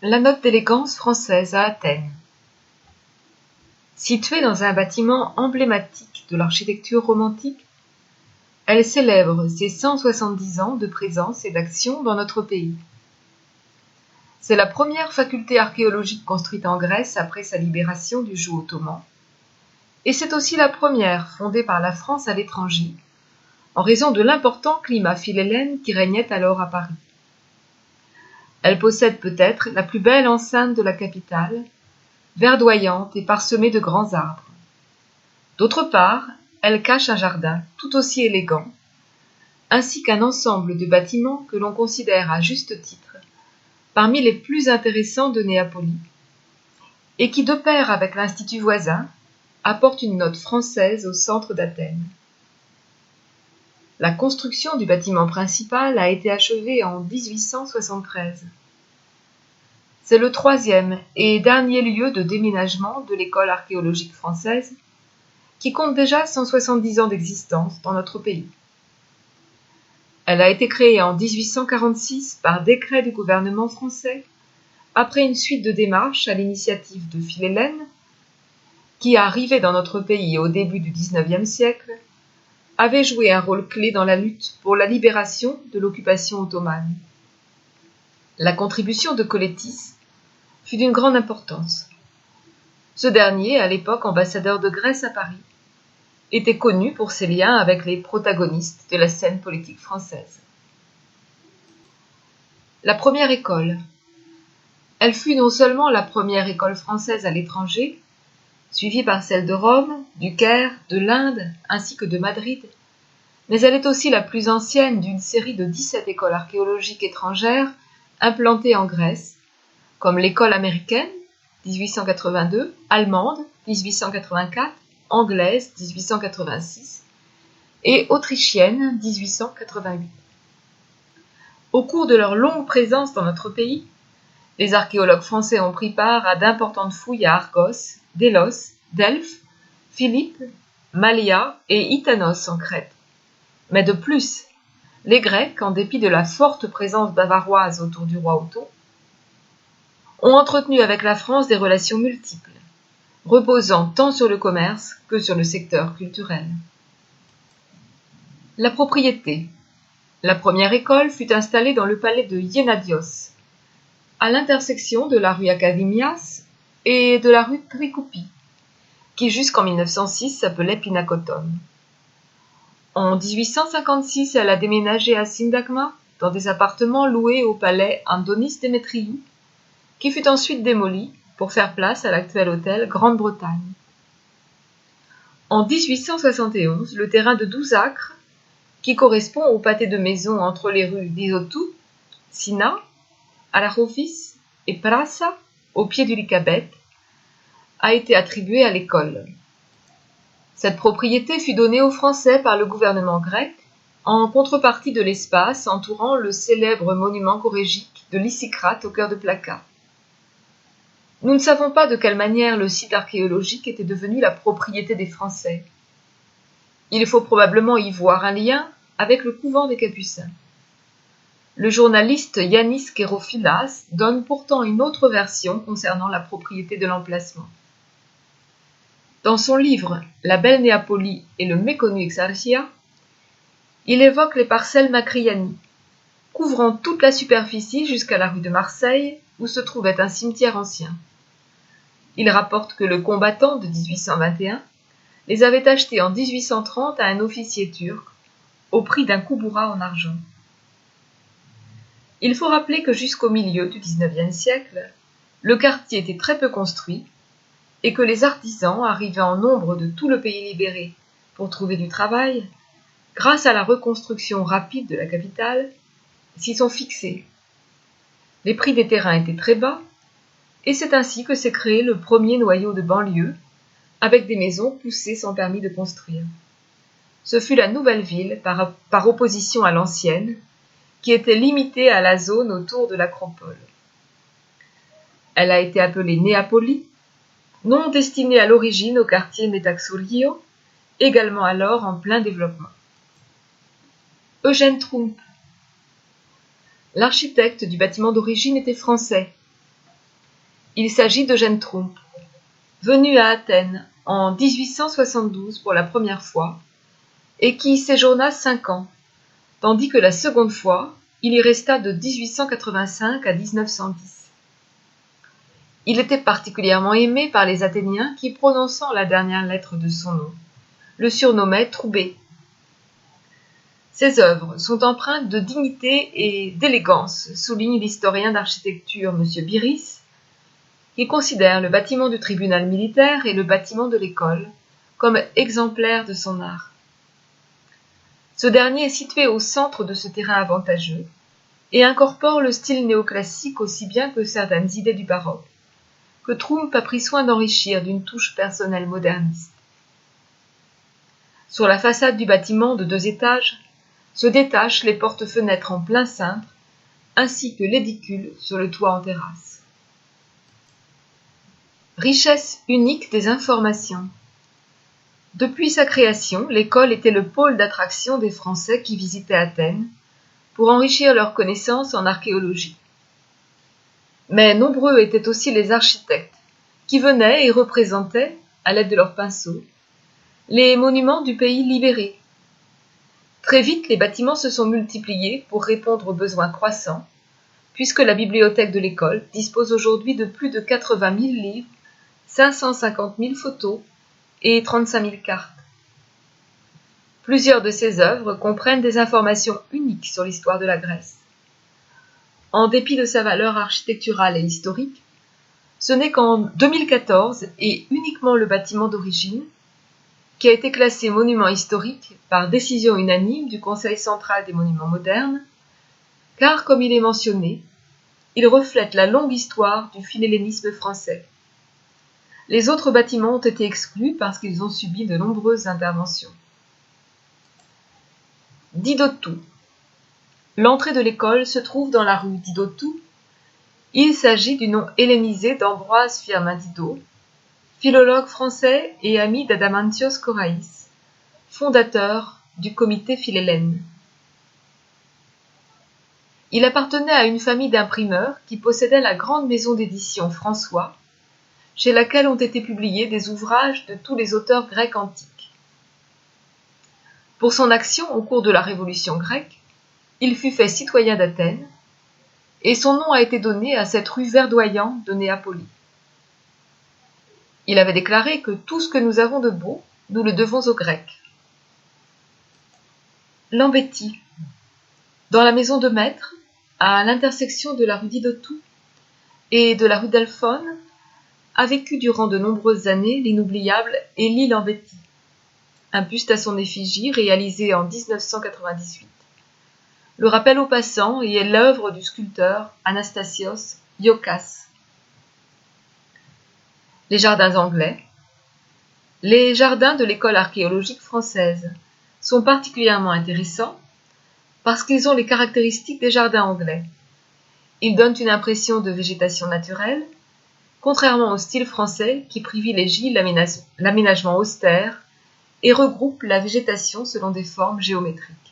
La note d'élégance française à Athènes. Située dans un bâtiment emblématique de l'architecture romantique, elle célèbre ses 170 ans de présence et d'action dans notre pays. C'est la première faculté archéologique construite en Grèce après sa libération du joug ottoman, et c'est aussi la première fondée par la France à l'étranger, en raison de l'important climat philhellène qui régnait alors à Paris. Elle possède peut-être la plus belle enceinte de la capitale, verdoyante et parsemée de grands arbres. D'autre part, elle cache un jardin tout aussi élégant, ainsi qu'un ensemble de bâtiments que l'on considère à juste titre parmi les plus intéressants de Néapolie, et qui, de pair avec l'institut voisin, apportent une note française au centre d'Athènes. La construction du bâtiment principal a été achevée en 1873. C'est le troisième et dernier lieu de déménagement de l'école archéologique française, qui compte déjà 170 ans d'existence dans notre pays. Elle a été créée en 1846 par décret du gouvernement français, après une suite de démarches à l'initiative de Philhellène, qui, arrivé dans notre pays au début du XIXe siècle, avait joué un rôle clé dans la lutte pour la libération de l'occupation ottomane. La contribution de Colétis fut d'une grande importance. Ce dernier, à l'époque ambassadeur de Grèce à Paris, était connu pour ses liens avec les protagonistes de la scène politique française. La première école. Elle fut non seulement la première école française à l'étranger, suivie par celles de Rome, du Caire, de l'Inde, ainsi que de Madrid, mais elle est aussi la plus ancienne d'une série de 17 écoles archéologiques étrangères implantées en Grèce, comme l'école américaine, 1882, allemande, 1884, anglaise, 1886, et autrichienne, 1888. Au cours de leur longue présence dans notre pays, les archéologues français ont pris part à d'importantes fouilles à Argos, Délos, Delphes, Philippe, Malia et Itanos en Crète. Mais de plus, les Grecs, en dépit de la forte présence bavaroise autour du roi Othon, ont entretenu avec la France des relations multiples, reposant tant sur le commerce que sur le secteur culturel. La propriété. La première école fut installée dans le palais de Iénadios, à l'intersection de la rue Académias et de la rue Trikoupi, qui jusqu'en 1906 s'appelait Pinacoton. En 1856, elle a déménagé à Syndagma, dans des appartements loués au palais Andonis Démétriou, qui fut ensuite démoli pour faire place à l'actuel hôtel Grande-Bretagne. En 1871, le terrain de 12 acres, qui correspond au pâté de maisons entre les rues d'Isotou, Sina, Arachofis et Prassa, au pied du Lycabette, a été attribué à l'école. Cette propriété fut donnée aux Français par le gouvernement grec en contrepartie de l'espace entourant le célèbre monument chorégique de Lysistrate au cœur de Plaka. Nous ne savons pas de quelle manière le site archéologique était devenu la propriété des Français. Il faut probablement y voir un lien avec le couvent des Capucins. Le journaliste Yannis Kérophilas donne pourtant une autre version concernant la propriété de l'emplacement. Dans son livre « La belle Néapolie et le méconnu Exarchia », il évoque les parcelles Macriani, couvrant toute la superficie jusqu'à la rue de Marseille, où se trouvait un cimetière ancien. Il rapporte que le combattant de 1821 les avait achetés en 1830 à un officier turc, au prix d'un kouboura en argent. Il faut rappeler que jusqu'au milieu du XIXe siècle, le quartier était très peu construit et que les artisans, arrivés en nombre de tout le pays libéré pour trouver du travail, grâce à la reconstruction rapide de la capitale, s'y sont fixés. Les prix des terrains étaient très bas et c'est ainsi que s'est créé le premier noyau de banlieue avec des maisons poussées sans permis de construire. Ce fut la nouvelle ville par opposition à l'ancienne, qui était limitée à la zone autour de l'acropole. Elle a été appelée Néapolie, nom destiné à l'origine au quartier Metaxourgio, également alors en plein développement. Eugène Trump. L'architecte du bâtiment d'origine était français, Il s'agit d'Eugène Tromp, venu à Athènes en 1872 pour la première fois et qui y séjourna 5 ans, tandis que la seconde fois, il y resta de 1885 à 1910. Il était particulièrement aimé par les Athéniens qui, prononçant la dernière lettre de son nom, le surnommaient Troubé. Ses œuvres sont empreintes de dignité et d'élégance, souligne l'historien d'architecture M. Biris, qui considère le bâtiment du tribunal militaire et le bâtiment de l'école comme exemplaires de son art. Ce dernier est situé au centre de ce terrain avantageux et incorpore le style néoclassique aussi bien que certaines idées du baroque, que Tromp a pris soin d'enrichir d'une touche personnelle moderniste. Sur la façade du bâtiment de 2 étages se détachent les portes-fenêtres en plein cintre, ainsi que l'édicule sur le toit en terrasse. Richesse unique des informations. Depuis sa création, l'école était le pôle d'attraction des Français qui visitaient Athènes pour enrichir leurs connaissances en archéologie. Mais nombreux étaient aussi les architectes qui venaient et représentaient, à l'aide de leurs pinceaux, les monuments du pays libéré. Très vite, les bâtiments se sont multipliés pour répondre aux besoins croissants, puisque la bibliothèque de l'école dispose aujourd'hui de plus de 80 000 livres, 550 000 photos et 35 000 cartes. Plusieurs de ces œuvres comprennent des informations uniques sur l'histoire de la Grèce. En dépit de sa valeur architecturale et historique, ce n'est qu'en 2014, et uniquement le bâtiment d'origine, qui a été classé monument historique par décision unanime du Conseil central des monuments modernes, car, comme il est mentionné, il reflète la longue histoire du philhellénisme français. Les autres bâtiments ont été exclus parce qu'ils ont subi de nombreuses interventions. Didotou. L'entrée de l'école se trouve dans la rue Didotou. Il s'agit du nom hellénisé d'Ambroise Firmin Didot, philologue français et ami d'Adamantios Koraïs, fondateur du comité philhellène. Il appartenait à une famille d'imprimeurs qui possédait la grande maison d'édition François, chez laquelle ont été publiés des ouvrages de tous les auteurs grecs antiques. Pour son action au cours de la Révolution grecque, il fut fait citoyen d'Athènes, et son nom a été donné à cette rue verdoyante de Néapolie. Il avait déclaré que tout ce que nous avons de beau, nous le devons aux Grecs. Lambetti. Dans la maison de maître, à l'intersection de la rue Didotou et de la rue Delphone, a vécu durant de nombreuses années l'inoubliable Élie Lambetti, un buste à son effigie réalisé en 1998. Le rappel aux passants y est l'œuvre du sculpteur Anastasios Iokas. Les jardins anglais. Les jardins de l'école archéologique française sont particulièrement intéressants parce qu'ils ont les caractéristiques des jardins anglais. Ils donnent une impression de végétation naturelle, contrairement au style français qui privilégie l'aménagement austère et regroupe la végétation selon des formes géométriques.